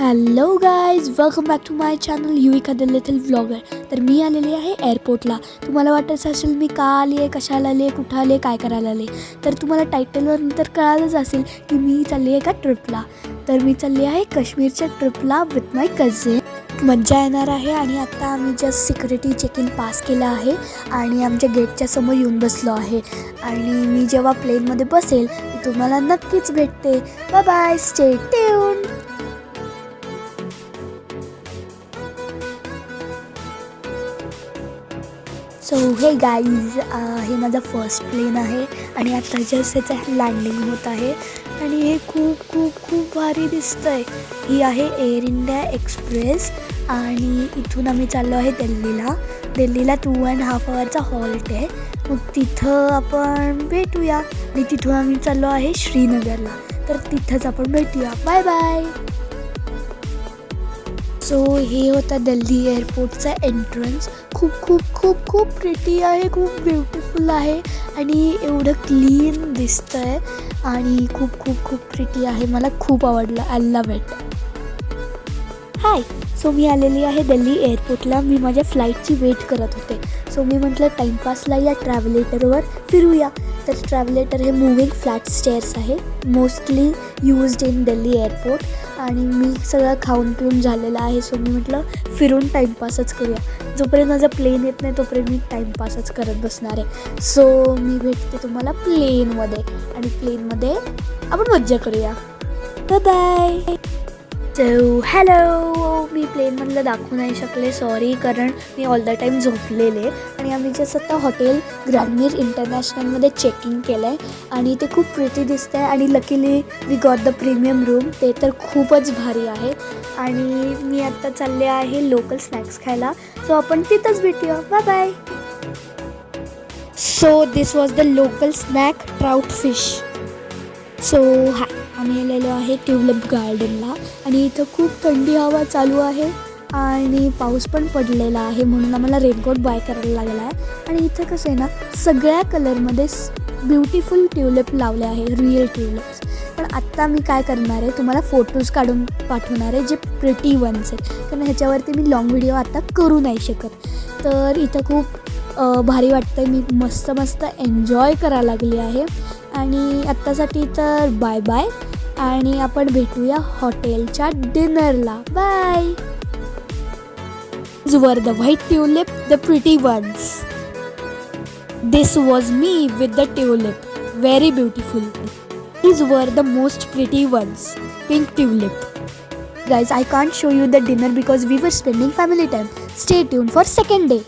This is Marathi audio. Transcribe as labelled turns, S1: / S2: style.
S1: Hello guys, welcome back to my channel Yuvika the little vlogger. तर मी आलेली आहे एअरपोर्टला. तुम्हाला वाटत असेल मी का आली आहे, कशाला आली आहे, कुठं आली आहे, काय करायला आली. तर तुम्हाला टायटलवर नंतर कळालंच असेल की मी चालली आहे का ट्रिपला. तर मी चालली आहे काश्मीरच्या ट्रिपला विथ माय कझिन. मज्जा येणार आहे. आणि आत्ता आम्ही just security check in pass केलं आहे आणि आमच्या गेटच्या समोर येऊन बसलो आहे. आणि मी जेव्हा प्लेनमध्ये बसेल मी तुम्हाला नक्कीच भेटते. Bye bye, stay tuned. So hey guys, हे माझा फर्स्ट प्लेन आहे आणि आता जस्ट ह्याचं लँडिंग होत आहे. आणि हे खूप खूप खूप भारी दिसतं आहे. ही आहे एअर इंडिया एक्सप्रेस आणि इथून आम्ही चाललो आहे दिल्लीला 2.5 आवरचा हॉल्ट आहे. मग तिथं आपण भेटूया. आणि तिथून आम्ही चाललो आहे श्रीनगरला. तर तिथंच आपण भेटूया. Bye bye. सो हे होता दिल्ली एअरपोर्टचा एंट्रन्स. खूप खूप खूप खूप प्रिटी आहे, खूप ब्युटिफुल आहे आणि एवढं क्लीन दिसतं आहे आणि खूप खूप खूप प्रिटी आहे. मला खूप आवडलं. I love it. Hi. So मी आलेली आहे दिल्ली एअरपोर्टला. मी माझ्या फ्लाईटची वेट करत होते. सो मी म्हटलं टाईमपासला या ट्रॅव्हलेटरवर फिरूया. तर ट्रॅव्हलेटर हे मूविंग फ्लॅट स्टेअर्स आहे, mostly used in Delhi airport. आणि मी सगळं खाऊन पिऊन झालेलं आहे. सो मी म्हटलं फिरून टाईमपासच करूया. जोपर्यंत माझा प्लेन येत नाही तोपर्यंत मी टाईमपासच करत बसणार आहे. सो मी भेटते तुम्हाला प्लेनमध्ये आणि प्लेनमध्ये आपण मज्जा करूया. Bye bye. So hello. मी प्लेनमधलं दाखवू नाही शकले, सॉरी, कारण मी ऑल द टाईम झोपलेले. आणि आम्ही जस्ट आता हॉटेल ग्रँडमीर इंटरनॅशनलमध्ये चेकिंग केलं आहे आणि ते खूप प्रिटी दिसतं आहे. आणि luckily we got the premium room. ते तर खूपच भारी आहे. आणि मी आत्ता चालले आहे लोकल स्नॅक्स खायला. सो आपण तिथंच भेटूया. Bye bye. So this was the local snack, trout fish. So hi, आम्ही आलेलो आहे ट्यूलिप गार्डनला आणि इथं खूप थंडी हवा चालू आहे आणि पाऊस पण पडलेला आहे, म्हणून आम्हाला रेनकोट बाय करायला लागला आहे. आणि इथं कसं आहे ना, सगळ्या कलरमध्ये ब्युटिफुल ट्यूलिप लावले आहे, रिअल ट्यूलिप्स. पण आत्ता मी काय करणार आहे, तुम्हाला फोटोज काढून पाठवणार आहे जे प्रिटी वन्स आहेत, कारण ह्याच्यावरती मी लॉंग व्हिडिओ आता करू नाही शकत. तर इथं खूप भारी वाटतं आहे. मी मस्त मस्त एन्जॉय करायला लागली आहे. आणि आत्तासाठी तर बाय बाय आणि आपण भेटूया हॉटेलच्या डिनरला. Bye. Were the white tulip, the pretty ones. This was me with the tulip, very beautiful. These were the most pretty ones, pink tulip. Guys, I can't show you the dinner because we were spending family time. Stay tuned for second day.